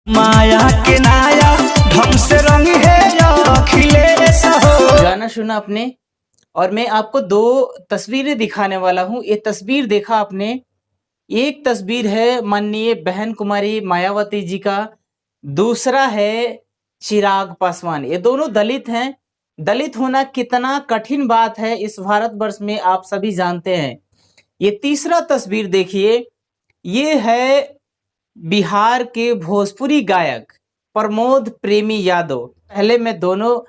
माया के नाया ढंग से रंग है अखिलेश हो। गाना सुना आपने और मैं आपको दो तस्वीरें दिखाने वाला हूं। ये तस्वीर देखा आपने, एक तस्वीर है माननीय बहन कुमारी मायावती जी का, दूसरा है चिराग पासवान। ये दोनों दलित हैं। दलित होना कितना कठिन बात है इस भारतवर्ष में आप सभी जानते हैं। ये तीसरा तस्वीर देखिए, ये है बिहार के भोजपुरी गायक प्रमोद प्रेमी यादव। पहले मैं दोनों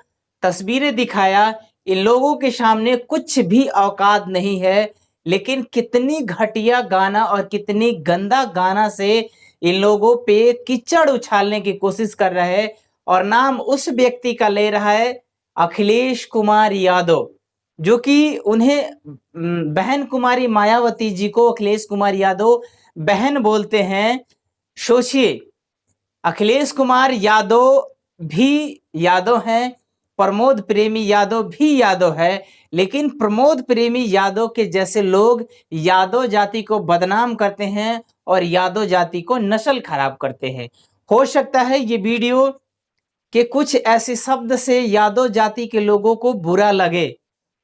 तस्वीरें दिखाया, इन लोगों के सामने कुछ भी औकात नहीं है, लेकिन कितनी घटिया गाना और कितनी गंदा गाना से इन लोगों पे कीचड़ उछालने की कोशिश कर रहे हैं। और नाम उस व्यक्ति का ले रहा है अखिलेश कुमार यादव, जो कि उन्हें बहन कुमारी मायावती जी को अखिलेश कुमार यादव बहन बोलते हैं। सोचिए, अखिलेश कुमार यादव भी यादव हैं, प्रमोद प्रेमी यादव भी यादव है, लेकिन प्रमोद प्रेमी यादव के जैसे लोग यादव जाति को बदनाम करते हैं और यादव जाति को नस्ल खराब करते हैं। हो सकता है ये वीडियो के कुछ ऐसे शब्द से यादव जाति के लोगों को बुरा लगे,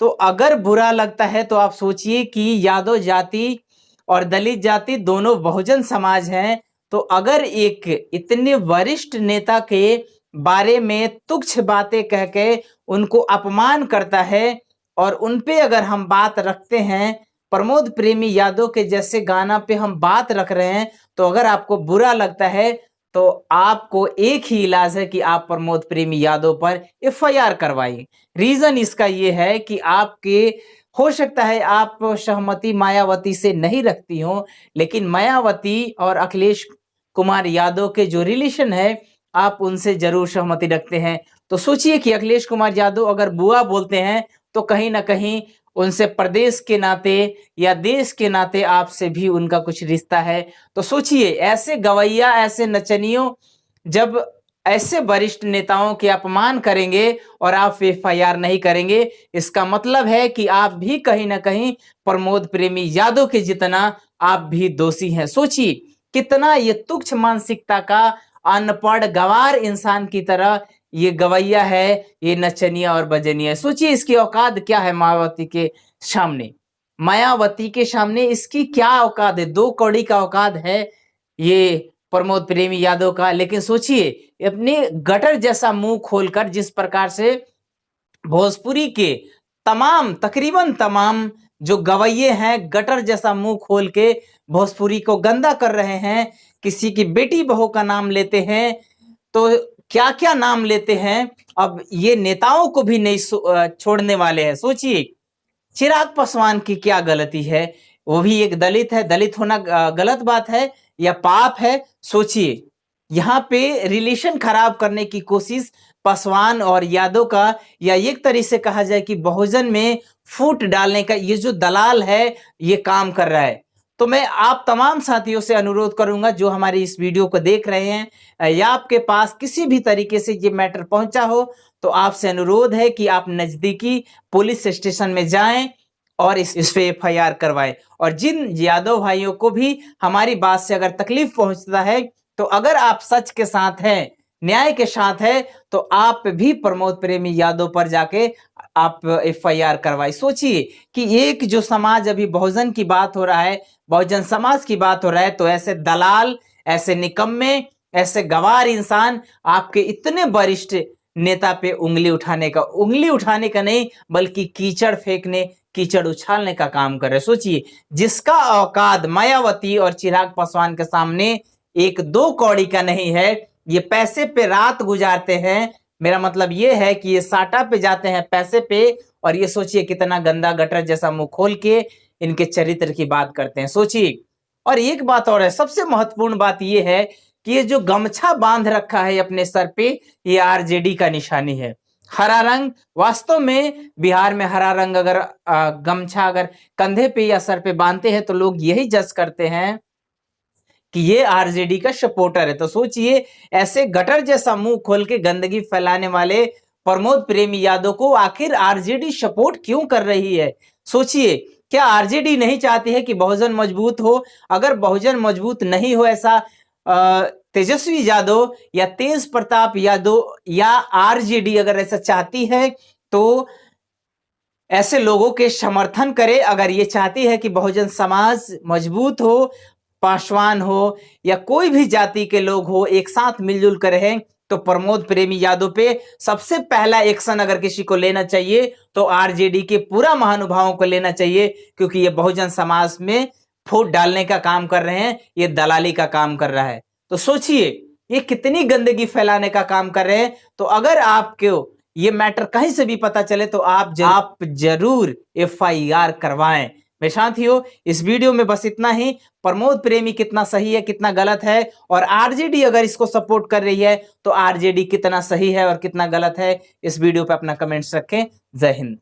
तो अगर बुरा लगता है तो आप सोचिए कि यादव जाति और दलित जाति दोनों बहुजन समाज हैं। तो अगर एक इतने वरिष्ठ नेता के बारे में तुच्छ बातें कह के उनको अपमान करता है और उन पे अगर हम बात रखते हैं, प्रमोद प्रेमी यादव के जैसे गाना पे हम बात रख रहे हैं, तो अगर आपको बुरा लगता है तो आपको एक ही इलाज है कि आप प्रमोद प्रेमी यादव पर एफआईआर करवाइए। रीजन इसका ये है कि आपके हो सकता है आप सहमति मायावती से नहीं रखती हो, लेकिन मायावती और अखिलेश कुमार यादव के जो रिलेशन है आप उनसे जरूर सहमति रखते हैं। तो सोचिए कि अखिलेश कुमार यादव अगर बुआ बोलते हैं तो कहीं ना कहीं उनसे प्रदेश के नाते या देश के नाते आपसे भी उनका कुछ रिश्ता है। तो सोचिए, ऐसे गवैया, ऐसे नचनियों जब ऐसे वरिष्ठ नेताओं के अपमान करेंगे और आप एफआईआर नहीं करेंगे, इसका मतलब है कि आप भी कहीं ना कहीं प्रमोद प्रेमी यादव के जितना आप भी दोषी हैं। सोचिए कितना ये तुच्छ मानसिकता का अनपढ़ गवार इंसान की तरह ये गवैया है, ये नचनिया और बजनिया है। सोचिए इसकी औकात क्या है मायावती के सामने। मायावती के सामने इसकी क्या औकात है? 2 कौड़ी का औकात है ये प्रमोद प्रेमी यादव का। लेकिन सोचिए अपने गटर जैसा मुंह खोलकर जिस प्रकार से भोजपुरी के तमाम तकरीबन तमाम जो गवैये हैं गटर जैसा मुंह खोल के भोजपुरी को गंदा कर रहे हैं, किसी की बेटी बहू का नाम लेते हैं, तो क्या क्या नाम लेते हैं। अब ये नेताओं को भी नहीं छोड़ने वाले हैं। सोचिए चिराग पासवान की क्या गलती है? वो भी एक दलित है। दलित होना गलत बात है या पाप है? सोचिए यहाँ पे रिलेशन खराब करने की कोशिश पासवान और यादव का, या एक तरीके से कहा जाए कि बहुजन में फूट डालने का ये जो दलाल है ये काम कर रहा है। तो मैं आप तमाम साथियों से अनुरोध करूंगा जो हमारी इस वीडियो को देख रहे हैं या आपके पास किसी भी तरीके से ये मैटर पहुंचा हो, तो आपसे अनुरोध है कि आप नजदीकी पुलिस स्टेशन में जाएं और इस पे एफआईआर करवाएं। और जिन यादव भाइयों को भी हमारी बात से अगर तकलीफ पहुंचता है, तो अगर आप सच के साथ हैं, न्याय के साथ है, तो आप भी प्रमोद प्रेमी यादव पर जाके आप एफआईआर करवाई। सोचिए कि एक जो समाज अभी बहुजन की बात हो रहा है, बहुजन समाज की बात हो रहा है, तो ऐसे दलाल, ऐसे निकम्मे, ऐसे गवार इंसान आपके इतने वरिष्ठ नेता पे उंगली उठाने का नहीं बल्कि कीचड़ फेंकने, कीचड़ उछालने का काम कर रहे। सोचिए जिसका औकात मायावती और चिराग पासवान के सामने 1-2 कौड़ी का नहीं है, ये पैसे पे रात गुजारते हैं। मेरा मतलब ये है कि ये साटा पे जाते हैं पैसे पे, और ये सोचिए कितना गंदा गटर जैसा मुंह खोल के इनके चरित्र की बात करते हैं। सोचिए। और एक बात और है, सबसे महत्वपूर्ण बात ये है कि ये जो गमछा बांध रखा है अपने सर पे, ये आरजेडी का निशानी है। हरा रंग, वास्तव में बिहार में हरा रंग अगर गमछा अगर कंधे पे या सर पे बांधते हैं तो लोग यही जज करते हैं कि ये आरजेडी का सपोर्टर है। तो सोचिए ऐसे गटर जैसा मुंह खोल के गंदगी फैलाने वाले प्रमोद प्रेमी यादव को आखिर आरजेडी सपोर्ट क्यों कर रही है? सोचिए क्या आरजेडी नहीं चाहती है कि बहुजन मजबूत हो? अगर बहुजन मजबूत नहीं हो, ऐसा तेजस्वी यादव या तेज प्रताप यादव या आरजेडी अगर ऐसा चाहती है तो ऐसे लोगों के समर्थन करे। अगर ये चाहती है कि बहुजन समाज मजबूत हो, पासवान हो या कोई भी जाति के लोग हो एक साथ मिलजुल कर रहें, तो प्रमोद प्रेमी यादव पे सबसे पहला एक्शन अगर किसी को लेना चाहिए तो आरजेडी के पूरा महानुभावों को लेना चाहिए, क्योंकि ये बहुजन समाज में फूट डालने का काम कर रहे हैं, ये दलाली का काम कर रहा है। तो सोचिए ये कितनी गंदगी फैलाने का काम कर रहे हैं। तो अगर आपको ये मैटर कहीं से भी पता चले तो आप जरूर FIR करवाएं। मेरे साथियों, इस वीडियो में बस इतना ही। प्रमोद प्रेमी कितना सही है, कितना गलत है, और आरजेडी अगर इसको सपोर्ट कर रही है तो आरजेडी कितना सही है और कितना गलत है, इस वीडियो पे अपना कमेंट्स रखें। जय हिंद।